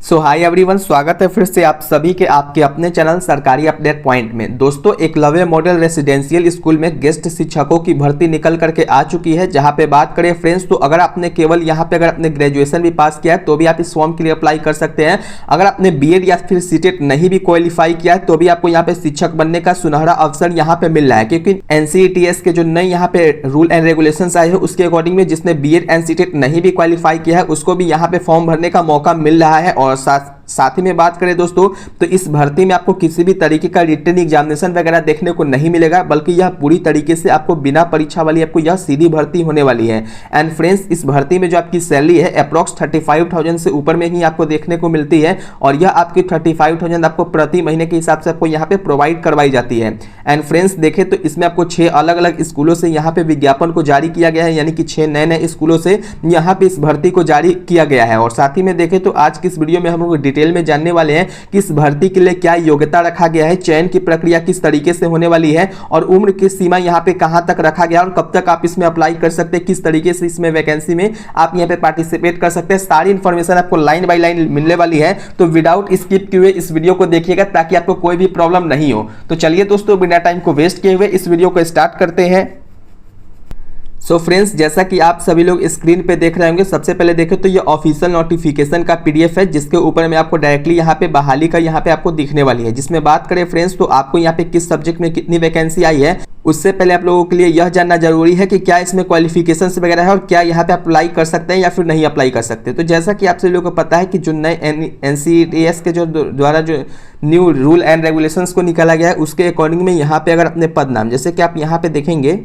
सो hi everyone, स्वागत है फिर से आप सभी के आपके अपने चैनल सरकारी अपडेट पॉइंट में। दोस्तों, एकलव्य मॉडल रेसिडेंशियल स्कूल में गेस्ट शिक्षकों की भर्ती निकल करके आ चुकी है। जहां पे बात करें फ्रेंड्स, तो अगर आपने केवल यहां पे अगर आपने ग्रेजुएशन भी पास किया है तो भी आप इस फॉर्म के लिए अप्लाई कर सकते हैं। अगर आपने बीएड या फिर सीटेट नहीं भी क्वालिफाई किया है तो भी आपको यहाँ पे शिक्षक बनने का सुनहरा अवसर यहाँ पे मिल रहा है, क्योंकि एनसीईटीएस के जो नए यहाँ पे रूल एंड रेगुलेशंस आए हैं उसके अकॉर्डिंग में जिसने बीएड एंड सीटेट नहीं भी क्वालिफाई किया है उसको भी यहाँ पे फॉर्म भरने का मौका मिल रहा है। और साथ ही में बात करें दोस्तों, तो इस भर्ती में आपको किसी भी तरीके का रिटन एग्जामिनेशन वगैरह देखने को नहीं मिलेगा, बल्कि यह पूरी तरीके से आपको बिना परीक्षा वाली आपको यह सीधी भर्ती होने वाली है। एंड फ्रेंड्स, इस भर्ती में जो आपकी सैलरी है अप्रॉक्स 35,000 से ऊपर में ही आपको देखने को मिलती है, और यह आपकी 35,000 आपको प्रति महीने के हिसाब से आपको यहाँ पे प्रोवाइड करवाई जाती है। एंड फ्रेंड्स, देखें तो इसमें आपको 6 अलग अलग स्कूलों से यहाँ पे विज्ञापन को जारी किया गया है, यानी कि 6 नए स्कूलों से यहाँ पे इस भर्ती को जारी किया गया है। और साथ ही में देखें तो आज की इस वीडियो में हम लोग डिटेल में जानने वाले हैं कि इस भर्ती के लिए क्या योग्यता रखा गया है, चयन की प्रक्रिया किस तरीके से होने वाली है, और उम्र की सीमा यहाँ पे कहां तक रखा गया और कब तक आप इसमें अप्लाई कर सकते हैं, किस तरीके से इसमें वैकेंसी में आप यहाँ पे पार्टिसिपेट कर सकते हैं। सारी इंफॉर्मेशन आपको लाइन बाय लाइन मिलने वाली है, तो विदाउट स्किप किए हुए इस वीडियो को देखिएगा ताकि आपको कोई भी प्रॉब्लम नहीं हो। तो चलिए दोस्तों, बिना टाइम को वेस्ट किए हुए इस वीडियो को स्टार्ट करते हैं। सो फ्रेंड्स, जैसा कि आप सभी लोग स्क्रीन पे देख रहे होंगे, सबसे पहले देखें तो ये ऑफिशियल नोटिफिकेशन का पीडीएफ है, जिसके ऊपर में आपको डायरेक्टली यहाँ पे बहाली का यहाँ पे आपको दिखने वाली है। जिसमें बात करें फ्रेंड्स, तो आपको यहाँ पे किस सब्जेक्ट में कितनी वैकेंसी आई है, उससे पहले आप लोगों के लिए यह जानना जरूरी है कि क्या इसमें क्वालिफिकेशंस वगैरह है और क्या यहाँ पे अप्लाई कर सकते हैं या फिर नहीं अप्लाई कर सकते। तो जैसा कि आप सभी लोगों को पता है कि जो नए एनसीईटीएस के जो द्वारा जो न्यू रूल एंड रेगुलेशंस को निकाला गया है उसके अकॉर्डिंग में यहाँ पे अगर अपने पद नाम, जैसे कि आप यहाँ पे देखेंगे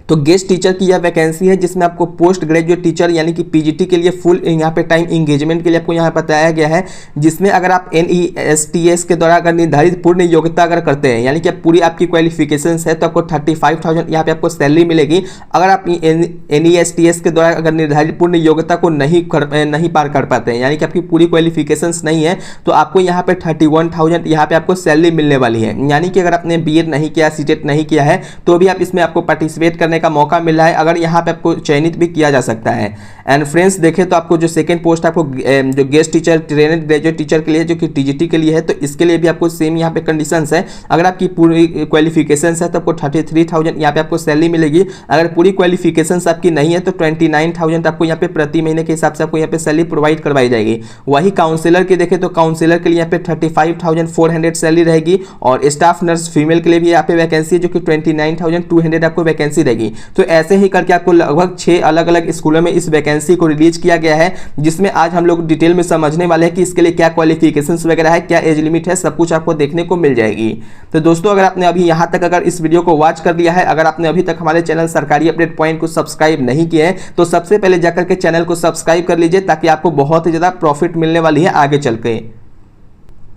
तो गेस्ट टीचर की यह वैकेंसी है, जिसमें आपको पोस्ट ग्रेजुएट टीचर यानी कि पीजीटी के लिए फुल यहाँ पे टाइम इंगेजमेंट के लिए आपको यहाँ बताया गया है। जिसमें अगर आप एनईएसटीएस के द्वारा अगर निर्धारित पूर्ण योग्यता अगर करते हैं, यानी कि पूरी आपकी क्वालिफिकेशंस है, तो आपको 35,000 यहाँ पे आपको सैलरी मिलेगी। अगर आप एनईएसटीएस के द्वारा अगर निर्धारित पूर्ण योग्यता को नहीं पार कर पाते हैं, यानी कि आपकी पूरी क्वालिफिकेशंस नहीं है, तो आपको यहाँ पे 31,000 यहाँ पे आपको सैलरी मिलने वाली है। यानी कि अगर आपने बीएड नहीं किया, सीटेट नहीं किया है, तो भी आप इसमें आपको पार्टिसिपेट करने का मौका मिल रहा है। अगर यहां पे आपको चयनित भी किया जा सकता है। एंड फ्रेंड्स, देखें तो आपको जो सेकंड पोस्ट आपको जो गेस्ट टीचर ट्रेनेड ग्रेजुएट टीचर के लिए जो कि टीजीटी के लिए है, तो इसके लिए भी आपको सेम यहां पे कंडीशंस है। अगर आपकी पूरी क्वालिफिकेशंस है तो आपको 33,000 यहां पे आपको सैलरी मिलेगी। अगर पूरी क्वालिफिकेशंस आपकी नहीं है तो 29,000 आपको यहां पे प्रति महीने के हिसाब से आपको यहां पे सैलरी प्रोवाइड करवाई जाएगी। वही काउंसलर की देखें तो काउंसलर के लिए यहां पे 35,400 सैलरी रहेगी, और स्टाफ नर्स फीमेल के लिए भी यहाँ पे वैकेंसी है जो कि 29,200 आपको वैकेंसी रहेगी। तो ऐसे ही करके आपको लगभग 6 अलग अलग स्कूलों में इस वैकेंसी को रिलीज किया गया है, जिसमें आज हम लोग डिटेल में समझने वाले हैं कि इसके लिए क्या क्वालिफिकेशंस वगैरह है, क्या एज लिमिट है, सब कुछ आपको देखने को मिल जाएगी। तो दोस्तों, अगर आपने अभी यहां तक अगर इस वीडियो को वॉच कर लिया है, अगर आपने अभी तक हमारे चैनल सरकारी अपडेट पॉइंट को सब्सक्राइब नहीं किया है, तो सबसे पहले जाकर के चैनल को सब्सक्राइब कर लीजिए, ताकि आपको बहुत ही ज्यादा प्रॉफिट मिलने वाली है आगे चल के।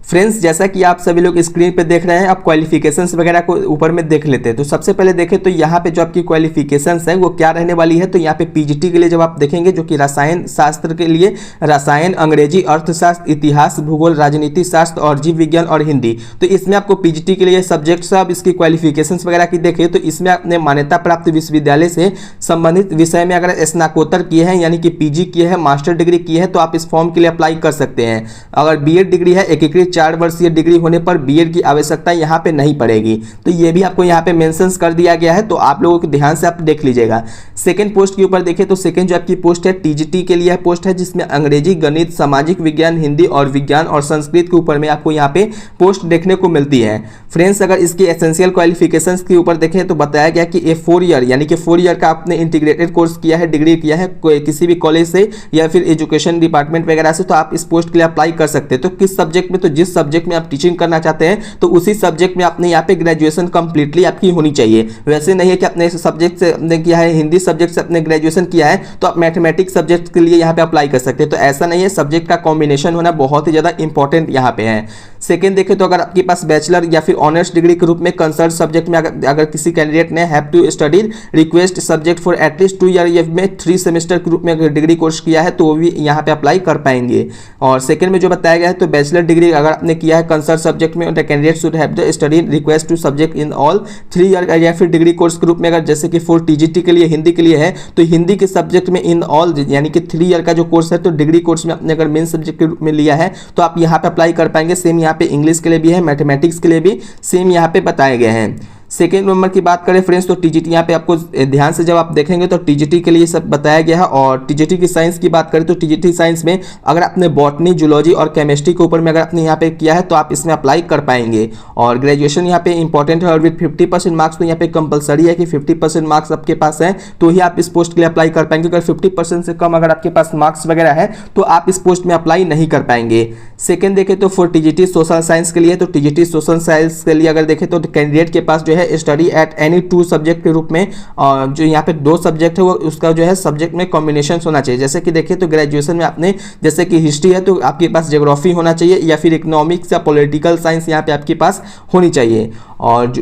फ्रेंड्स, जैसा कि आप सभी लोग स्क्रीन पे देख रहे हैं, आप क्वालिफिकेशंस वगैरह को ऊपर में देख लेते हैं। तो सबसे पहले देखें तो यहाँ पे जो आपकी क्वालिफिकेशंस है वो क्या रहने वाली है। तो यहाँ पे पीजीटी के लिए जब आप देखेंगे, जो कि रसायन शास्त्र के लिए रसायन, अंग्रेजी, अर्थशास्त्र, इतिहास, भूगोल, राजनीति शास्त्र और जीव विज्ञान और हिंदी, तो इसमें आपको पीजीटी के लिए सब्जेक्ट सब इसकी क्वालिफिकेशंस वगैरह की देखें तो इसमें आपने मान्यता प्राप्त विश्वविद्यालय से संबंधित विषय में अगर स्नाकोत्तर किए हैं, यानी कि पीजी किए हैं, मास्टर डिग्री की है, तो आप इस फॉर्म के लिए अप्लाई कर सकते हैं। अगर बीएड डिग्री है, एकीकृत 4 वर्षीय डिग्री होने पर बीएड की आवश्यकता यहां पे नहीं पड़ेगी। तो ये भी आपको यहां पे मेंशंस कर दिया गया है, तो आप लोगों के ध्यान से आप देख लीजिएगा। सेकंड पोस्ट के ऊपर देखें तो सेकंड जो आपकी पोस्ट है टीजीटी के लिए पोस्ट है, जिसमें अंग्रेजी, गणित, सामाजिक विज्ञान, हिंदी और विज्ञान और संस्कृत के ऊपर में आपको यहाँ पे पोस्ट देखने को मिलती है। फ्रेंड्स, अगर इसकी एसेंशियल क्वालिफिकेशंस के ऊपर देखें तो बताया गया कि ये 4 ईयर यानी कि 4 ईयर का आपने इंटीग्रेटेड कोर्स किया है, डिग्री किया है किसी भी कॉलेज से या फिर एजुकेशन डिपार्टमेंट वगैरह से, तो आप इस पोस्ट के लिए अप्लाई कर सकते हैं। तो किस सब्जेक्ट में, तो जिस सब्जेक्ट में आप टीचिंग करना चाहते हैं तो उसी सब्जेक्ट में आपने यहाँ पे ग्रेजुएशन कंप्लीटली आपकी होनी चाहिए। वैसे नहीं है कि अपने सब्जेक्ट से आपने किया है, हिंदी सब्जेक्ट से आपने ग्रेजुएशन किया है तो आप मैथमेटिक्स सब्जेक्ट के लिए यहाँ पे अप्लाई कर सकते हैं। तो ऐसा नहीं है, सब्जेक्ट का कॉम्बिनेशन होना बहुत ही ज्यादा इंपॉर्टेंट यहाँ पे है। सेकंड देखें तो अगर आपके पास बैचलर या फिर ऑनर्स डिग्री के रूप में कंसर्न सब्जेक्ट में अगर किसी कैंडिडेट ने have to study request subject for at least 2 year में 3 सेमेस्टर के रूप में अगर डिग्री कोर्स किया है तो वो भी यहाँ पे अप्लाई कर पाएंगे। और सेकंड में जो बताया गया है तो बैचलर डिग्री अगर अगर आपने किया है कंसर्न सब्जेक्ट में, the candidate should have the study request to subject in all 3 year, या फिर डिग्री कोर्स ग्रुप में अगर जैसे कि 4 टीजीटी के लिए हिंदी के लिए है तो हिंदी के सब्जेक्ट में इन ऑल यानी कि 3 ईयर का जो कोर्स है तो डिग्री कोर्स में आपने अगर मेन सब्जेक्ट के रूप में लिया है तो आप यहाँ पे अप्लाई कर पाएंगे। सेम यहाँ पे इंग्लिश के लिए भी है, मैथमेटिक्स के लिए भी सेम यहाँ पे बताए गए हैं। सेकेंड नंबर की बात करें फ्रेंड्स तो टीजीटी यहाँ पे आपको ध्यान से जब आप देखेंगे तो टीजीटी के लिए सब बताया गया है। और टीजीटी की साइंस की बात करें तो टीजीटी साइंस में अगर आपने बॉटनी, जूलॉजी और केमिस्ट्री के ऊपर में अगर आपने यहाँ पे किया है तो आप इसमें अप्लाई कर पाएंगे। और ग्रेजुएशन यहाँ पे इंपॉर्टेंट है और विद 50% मार्क्स तो यहाँ पे कंपलसरी है कि 50% मार्क्स आपके पास है तो ही आप इस पोस्ट के लिए अप्लाई कर पाएंगे। अगर 50% से कम अगर आपके पास मार्क्स वगैरह है तो आप इस पोस्ट में अप्लाई नहीं कर पाएंगे। सेकेंड देखें तो फॉर टीजीटी सोशल साइंस के लिए, तो टीजीटी सोशल साइंस के लिए अगर देखें तो कैंडिडेट के पास जो है स्टडी एट एनी 2 सब्जेक्ट के रूप में, जो यहाँ पे 2 सब्जेक्ट है वो उसका जो है सब्जेक्ट में कॉम्बिनेशन होना चाहिए। जैसे कि देखिए तो ग्रेजुएशन में आपने जैसे कि हिस्ट्री है तो आपके पास ज्योग्राफी होना चाहिए या फिर इकोनॉमिक्स या पॉलिटिकल साइंस यहाँ पे आपके पास होनी चाहिए। और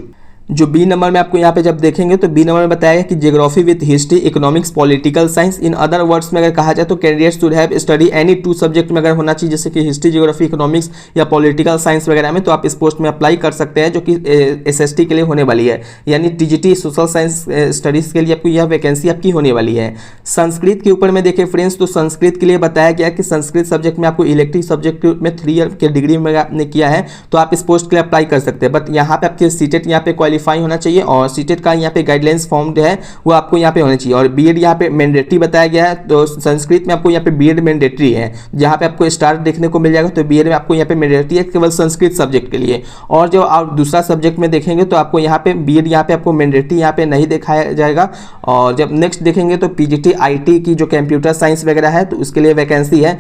जो बी नंबर में आपको यहाँ पे जब देखेंगे तो बी नंबर में बताया गया कि geography with history, economics, political science. In other words में अगर कहा जाए तो candidate should have study any 2 subject में अगर होना चाहिए जैसे कि हिस्ट्री, ज्योग्राफी, इकोनॉमिक्स या पॉलिटिकल साइंस वगैरह में, तो आप इस पोस्ट में अप्लाई कर सकते हैं जो कि एसएसटी के लिए होने वाली है। यानी टीजीटी सोशल साइंस स्टडीज के लिए आपको यह वैकेंसी आपकी होने वाली है। संस्कृत के ऊपर में देखें फ्रेंड्स तो संस्कृत के लिए बताया गया कि संस्कृत सब्जेक्ट में आपको इलेक्टिव सब्जेक्ट में 3 ईयर के डिग्री में आपने किया है तो आप इस पोस्ट के लिए अप्लाई कर सकते हैं। बट यहाँ पे आपके सीटेट यहाँ पे क्वालिफाई होना चाहिए और सीटेट का यहाँ पे गाइडलाइंस फॉर्म जो है वो आपको यहाँ पे होना चाहिए। और बीएड यहाँ पे मैंडेटरी बताया गया है तो संस्कृत में आपको यहाँ पे बीएड मैंडेटरी है, जहाँ पे आपको स्टार देखने को मिल जाएगा। तो बीएड में आपको यहाँ पे मैंडेटरी है केवल संस्कृत सब्जेक्ट के लिए। और जो आप दूसरा सब्जेक्ट में देखेंगे तो आपको यहाँ पे बीएड यहाँ पे आपको मैंडेटरी यहाँ पे नहीं दिखाया जाएगा। और जब नेक्स्ट देखेंगे तो पीजीटी आईटी की जो कंप्यूटर साइंस वगैरह है तो उसके लिए वैकेंसी है।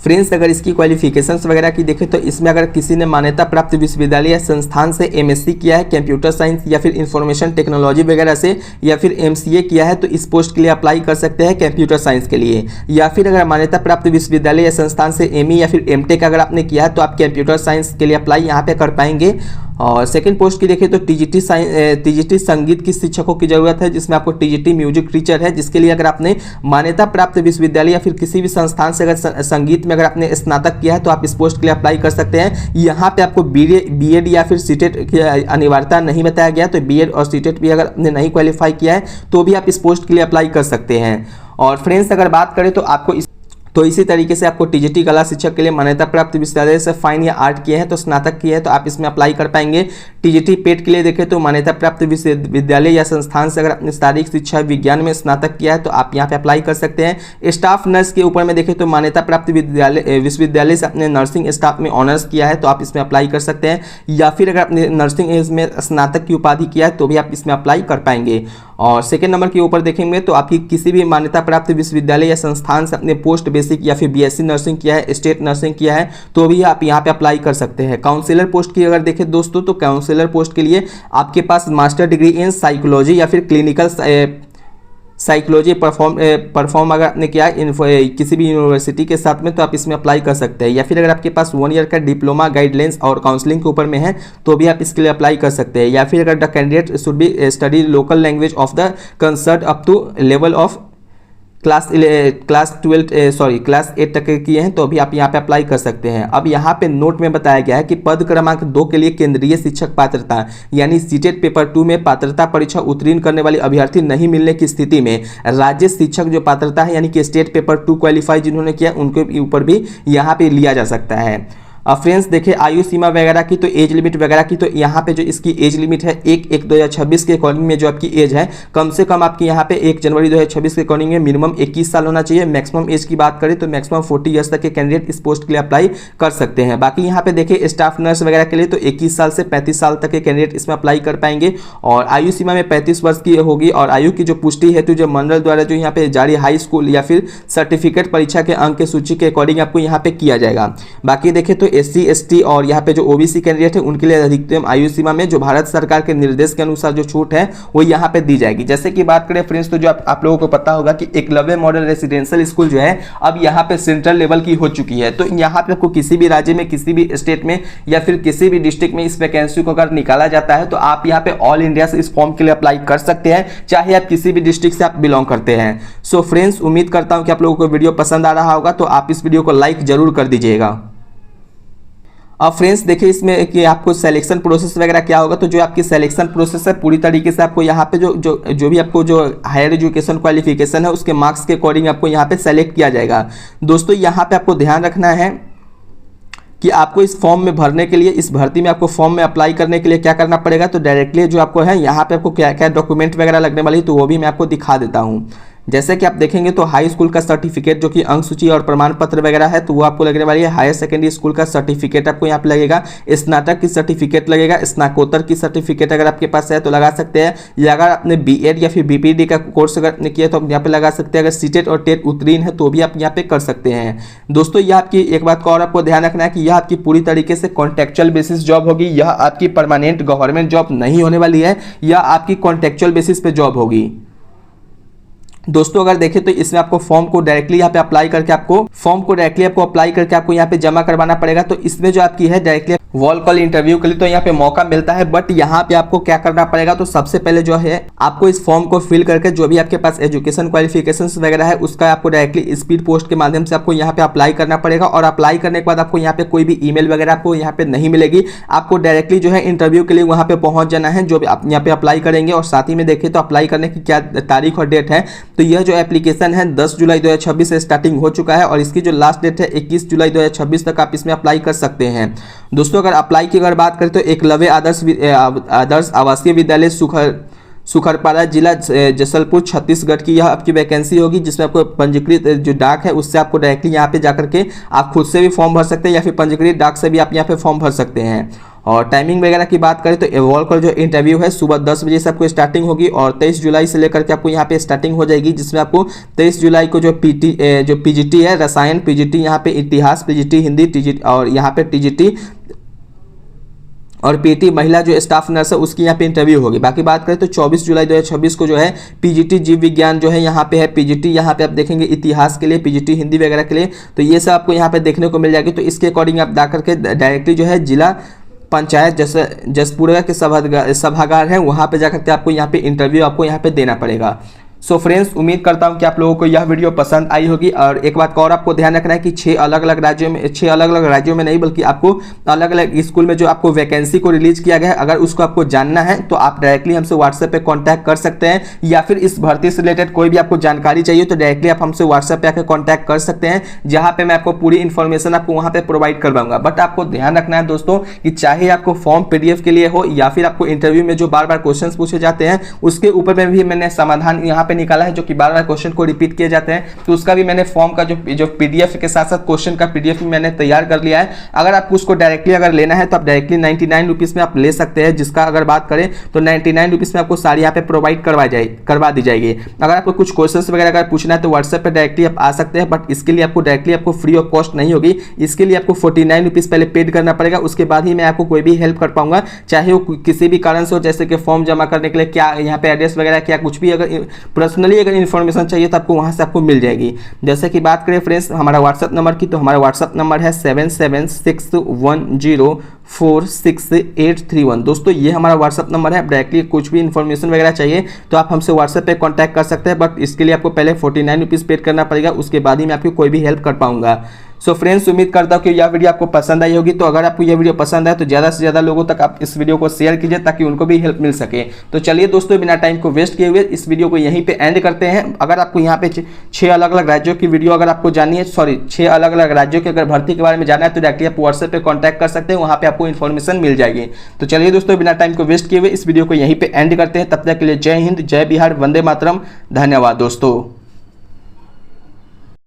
फ्रेंड्स अगर इसकी क्वालिफिकेशंस वगैरह की देखें तो इसमें अगर किसी ने मान्यता प्राप्त विश्वविद्यालय या संस्थान से एमएससी किया है कंप्यूटर साइंस या फिर इंफॉर्मेशन टेक्नोलॉजी वगैरह से, या फिर एमसीए किया है तो इस पोस्ट के लिए अप्लाई कर सकते हैं कंप्यूटर साइंस के लिए। या फिर अगर मान्यता प्राप्त विश्वविद्यालय या संस्थान से एमई या फिर एमटेक अगर आपने किया है तो आप कंप्यूटर साइंस के लिए अप्लाई यहाँ पे कर पाएंगे। और सेकंड पोस्ट की देखें तो टीजीटी संगीत की शिक्षकों की जरूरत है जिसमें आपको टीजीटी म्यूजिक टीचर है, जिसके लिए अगर आपने मान्यता प्राप्त विश्वविद्यालय या फिर किसी भी संस्थान से अगर संगीत में अगर आपने स्नातक किया है तो आप इस पोस्ट के लिए अप्लाई कर सकते हैं। यहाँ पे आपको बीएड या फिर सीटेट की अनिवार्यता नहीं बताया गया, तो बीएड और सीटेट भी अगर आपने नहीं क्वालिफाई किया है तो भी आप इस पोस्ट के लिए अप्लाई कर सकते हैं। और फ्रेंड्स अगर बात करें तो आपको इसी तरीके से आपको टीजीटी कला शिक्षक के लिए मान्यता प्राप्त विश्वविद्यालय से फाइन या आर्ट किए हैं तो स्नातक किए हैं तो आप इसमें अप्लाई कर पाएंगे। टीजीटी पेट के लिए देखें तो मान्यता प्राप्त विश्वविद्यालय या संस्थान से अगर आपने शारीरिक शिक्षा विज्ञान में स्नातक किया है तो आप यहाँ पे अप्लाई कर सकते हैं। स्टाफ नर्स के ऊपर में देखें तो मान्यता प्राप्त विश्वविद्यालय से अपने नर्सिंग स्टाफ में ऑनर्स किया है तो आप इसमें अप्लाई कर सकते हैं। या फिर अगर आपने नर्सिंग एज में स्नातक की उपाधि किया है तो भी आप इसमें अप्लाई कर पाएंगे। और सेकेंड नंबर के ऊपर देखेंगे तो आपकी किसी भी मान्यता प्राप्त विश्वविद्यालय या संस्थान से अपने पोस्ट बेसिक या फिर बीएससी नर्सिंग किया है, स्टेट नर्सिंग किया है तो भी आप यहाँ पे अप्लाई कर सकते हैं। काउंसलर पोस्ट की अगर देखें दोस्तों तो काउंसलर पोस्ट के लिए आपके पास मास्टर डिग्री इन साइकोलॉजी या फिर क्लिनिकल साइकोलॉजी परफॉर्म अगर आपने किया किसी भी यूनिवर्सिटी के साथ में तो आप इसमें अप्लाई कर सकते हैं। या फिर अगर आपके पास 1 ईयर का डिप्लोमा गाइडलाइंस और काउंसलिंग के ऊपर में है तो भी आप इसके लिए अप्लाई कर सकते हैं। या फिर अगर the candidate should be study local language of the concert up to level of class 8 तक किए हैं तो अभी आप यहाँ पे अप्लाई कर सकते हैं। अब यहाँ पे नोट में बताया गया है कि पद क्रमांक 2 के लिए केंद्रीय शिक्षक पात्रता यानी सीटेट पेपर 2 में पात्रता परीक्षा उत्तीर्ण करने वाले अभ्यर्थी नहीं मिलने की स्थिति में राज्य शिक्षक जो पात्रता है यानी कि स्टेट पेपर 2 क्वालिफाई जिन्होंने किया उनके ऊपर भी यहाँ पे लिया जा सकता है। अब फ्रेंड्स देखिए आयु सीमा वगैरह की तो एज लिमिट वगैरह की तो यहाँ पे जो इसकी एज लिमिट है 1/1/2026 के अकॉर्डिंग में जो आपकी एज है कम से कम आपकी यहाँ पे 1 जनवरी 2026 के अकॉर्डिंग में मिनिमम 21 साल होना चाहिए। मैक्सिमम एज की बात करें तो मैक्सिमम 40 ईयर्स तक के कैंडिडेट इस पोस्ट के लिए अप्लाई कर सकते हैं। बाकी यहाँ पे देखिए स्टाफ नर्स वगैरह के लिए तो 21 साल से 35 साल तक के कैंडिडेट इसमें अप्लाई कर पाएंगे और आयु सीमा में 35 वर्ष की होगी। और आयु की जो पुष्टि हेतु जो मंडल द्वारा जो यहाँ पे जारी हाई स्कूल या फिर सर्टिफिकेट परीक्षा के अंक की सूची के अकॉर्डिंग आपको यहाँ पे किया जाएगा। बाकी देखें तो SC ST और यहाँ पे जो ओबीसी कैंडिडेट है उनके लिए अधिकतम आयु सीमा में जो भारत सरकार के निर्देश के अनुसार जो छूट है वो यहाँ पे दी जाएगी। जैसे कि बात करें फ्रेंड्स तो जो आप लोगों को पता होगा कि एकलव्य मॉडल रेसिडेंशियल स्कूल जो है अब यहाँ पे सेंट्रल लेवल की हो चुकी है। तो यहाँ पे आपको किसी भी राज्य में किसी भी स्टेट में या फिर किसी भी डिस्ट्रिक्ट में इस वैकेंसी को अगर निकाला जाता है तो आप यहाँ पे ऑल इंडिया से इस फॉर्म के लिए अप्लाई कर सकते हैं, चाहे आप किसी भी डिस्ट्रिक्ट से आप बिलोंग करते हैं। सो फ्रेंड्स उम्मीद करता हूँ कि आप लोगों को वीडियो पसंद आ रहा होगा तो आप इस वीडियो को लाइक जरूर कर दीजिएगा। अब फ्रेंड्स देखिए इसमें कि आपको सिलेक्शन प्रोसेस वगैरह क्या होगा। तो जो आपकी सिलेक्शन प्रोसेस है पूरी तरीके से आपको यहाँ पे जो भी आपको जो हायर एजुकेशन क्वालिफिकेशन है उसके मार्क्स के अकॉर्डिंग आपको यहाँ पे सेलेक्ट किया जाएगा। दोस्तों यहाँ पे आपको ध्यान रखना है कि आपको इस फॉर्म में भरने के लिए, इस भर्ती में आपको फॉर्म में अप्लाई करने के लिए क्या करना पड़ेगा। तो डायरेक्टली जो आपको है यहाँ पे आपको क्या क्या डॉक्यूमेंट वगैरह लगने वाली, तो वो भी मैं आपको दिखा देता हूँ। जैसे कि आप देखेंगे तो हाई स्कूल का सर्टिफिकेट जो कि अंक सूची और प्रमाण पत्र वगैरह है तो वो आपको लगने वाली है। हायर सेकेंडरी स्कूल का सर्टिफिकेट आपको यहाँ पे लगेगा, स्नातक की सर्टिफिकेट लगेगा, स्नाकोत्तर की सर्टिफिकेट अगर आपके पास है तो लगा सकते हैं, या अगर आपने बीएड या फिर बीपीडी का कोर्स अगर आपने किया तो आप यहाँ पे लगा सकते हैं। अगर सीटेट और टेट उत्तीर्ण है तो भी आप यहाँ पे कर सकते हैं। दोस्तों यह आपकी एक बात का और आपको ध्यान रखना है कि यह आपकी पूरी तरीके से कॉन्ट्रेक्चुअल बेसिस जॉब होगी, यह आपकी परमानेंट गवर्नमेंट जॉब नहीं होने वाली है, यह आपकी कॉन्ट्रेक्चुअल बेसिस पे जॉब होगी। दोस्तों अगर देखें तो इसमें आपको फॉर्म को डायरेक्टली यहाँ पे अप्लाई करके आपको अप्लाई करके आपको यहाँ पे जमा करवाना पड़ेगा। तो इसमें जो आपकी है डायरेक्टली वॉल कॉल इंटरव्यू के लिए तो यहाँ पे मौका मिलता है, बट यहाँ पे आपको क्या करना पड़ेगा। तो सबसे पहले जो है आपको इस फॉर्म को फिल करके जो भी आपके पास एजुकेशन क्वालिफिकेशंस वगैरह है उसका आपको डायरेक्टली स्पीड पोस्ट के माध्यम से आपको यहाँ पे अप्लाई करना पड़ेगा। और अप्लाई करने के बाद आपको यहाँ पे कोई भी ईमेल वगैरह आपको यहाँ पे नहीं मिलेगी, आपको डायरेक्टली जो है इंटरव्यू के लिए वहाँ पे पहुंच जाना है जो भी आप यहाँ पे अप्लाई करेंगे। और साथ ही में देखिए तो अप्लाई करने की क्या तारीख और डेट है, तो यह जो एप्लीकेशन है 10 जुलाई 2026 से स्टार्टिंग हो चुका है और इसकी जो लास्ट डेट है 21 जुलाई 2026 तक आप इसमें अप्लाई कर सकते हैं। दोस्तों अगर अप्लाई की अगर बात करें तो एकलव्य आदर्श आवासीय विद्यालय सुखरपारा जिला जसलपुर छत्तीसगढ़ की यह आपकी वैकेंसी होगी, जिसमें आपको पंजीकृत जो डाक है उससे आपको डायरेक्टली यहाँ पे जाकर के आप खुद से भी फॉर्म भर सकते हैं या फिर पंजीकृत डाक से भी आप यहाँ पे फॉर्म भर सकते हैं। और टाइमिंग वगैरह की बात करें तो एवॉल्व का जो इंटरव्यू है सुबह 10 बजे से आपको स्टार्टिंग होगी और 23 जुलाई से लेकर के आपको यहाँ पे स्टार्टिंग हो जाएगी, जिसमें आपको 23 जुलाई को जो पीजीटी है रसायन, पीजीटी यहाँ पे इतिहास, पीजीटी हिंदी, टीजीटी और यहाँ पे टीजीटी और पीटी महिला जो स्टाफ नर्स है उसकी यहाँ पे इंटरव्यू होगी। बाकी बात करें तो 24 जुलाई 2026 को जो है पीजीटी जीव विज्ञान जो है यहाँ पे है, पीजीटी यहाँ पे आप देखेंगे इतिहास के लिए, पीजीटी हिंदी वगैरह के लिए, तो ये सब आपको यहाँ पे देखने को मिल जाएगी। तो इसके अकॉर्डिंग आप जाकर के डायरेक्टली जो है जिला पंचायत जसपुरा के सभागार है वहाँ पे जाकर के आपको यहाँ पे इंटरव्यू आपको यहाँ पे देना पड़ेगा। सो फ्रेंड्स उम्मीद करता हूं कि आप लोगों को यह वीडियो पसंद आई होगी। और एक बात का और आपको ध्यान रखना है कि 6 अलग अलग राज्यों में नहीं बल्कि आपको अलग अलग स्कूल में जो आपको वैकेंसी को रिलीज किया गया है, अगर उसको आपको जानना है तो आप डायरेक्टली हमसे व्हाट्सएप पे कांटेक्ट कर सकते हैं, या फिर इस भर्ती से रिलेटेड कोई भी आपको जानकारी चाहिए तो डायरेक्टली आप हमसे व्हाट्सएप पे आकर कॉन्टैक्ट कर सकते हैं, जहां पे मैं आपको पूरी इन्फॉर्मेशन आपको वहां पे प्रोवाइड करवाऊंगा। बट आपको ध्यान रखना है दोस्तों कि चाहे आपको फॉर्म पीडीएफ के लिए हो या फिर आपको इंटरव्यू में जो बार बार क्वेश्चन पूछे जाते हैं उसके ऊपर में भी मैंने समाधान यहाँ पे निकाला है, जो कि बार बार क्वेश्चन को रिपीट किए जाते हैं, तो उसका भी मैंने फॉर्म का जो पीडीएफ के साथ साथ क्वेश्चन का पीडीएफ भी मैंने तैयार कर लिया है। अगर आपको उसको डायरेक्टली अगर लेना है तो आप डायरेक्टली 99 रुपीज में आप ले सकते हैं, जिसका अगर बात करें तो 99 रुपीज में आपको सारी यहाँ पे प्रोवाइड करवा दी जाएगी। अगर आपको कुछ क्वेश्चन वगैरह अगर पूछना है तो व्हाट्सएप पर डायरेक्टली आप आ सकते हैं, बट इसके लिए आपको डायरेक्टली आपको फ्री ऑफ कॉस्ट नहीं होगी, इसके लिए आपको 49 रुपीज पहले पेड करना पड़ेगा, उसके बाद ही मैं आपको कोई भी हेल्प कर पाऊंगा, चाहे वो किसी भी कारण से हो, जैसे कि फॉर्म जमा करने के लिए क्या यहाँ पे एड्रेस वगैरह क्या कुछ भी अगर पर्सनली अगर इन्फॉर्मेशन चाहिए तो आपको वहां से आपको मिल जाएगी। जैसे कि बात करें फ्रेंड्स हमारा व्हाट्सएप नंबर की, तो हमारा व्हाट्सएप नंबर है 7761046831। दोस्तों ये हमारा व्हाट्सएप नंबर है, आप डायरेक्टली कुछ भी इन्फॉर्मेशन वगैरह चाहिए तो आप हमसे व्हाट्सएप पे कांटेक्ट कर सकते हैं, बट इसके लिए आपको पहले 49 रुपीज पेड करना पड़ेगा, उसके बाद ही मैं आपकी कोई भी हेल्प कर पाऊंगा। सो फ्रेंड्स उम्मीद करता हूँ कि यह वीडियो आपको पसंद आई होगी। तो अगर आपको यह वीडियो पसंद आए तो ज़्यादा से ज़्यादा लोगों तक आप इस वीडियो को शेयर कीजिए ताकि उनको भी हेल्प मिल सके। तो चलिए दोस्तों बिना टाइम को वेस्ट किए हुए इस वीडियो को यहीं पे एंड करते हैं। अगर आपको यहाँ पे 6 अलग अलग राज्यों की वीडियो अगर आपको जाननी है, 6 अलग अलग राज्यों के अगर भर्ती के बारे में जानना है तो डायरेक्टली आप व्हाट्सएप पे कॉन्टैक्ट कर सकते हैं, वहाँ पे आपको इन्फॉर्मेशन मिल जाएगी। तो चलिए दोस्तों बिना टाइम को वेस्ट किए हुए इस वीडियो को यहीं पे एंड करते हैं। तब तक के लिए जय हिंद, जय बिहार, वंदे मातरम, धन्यवाद दोस्तों।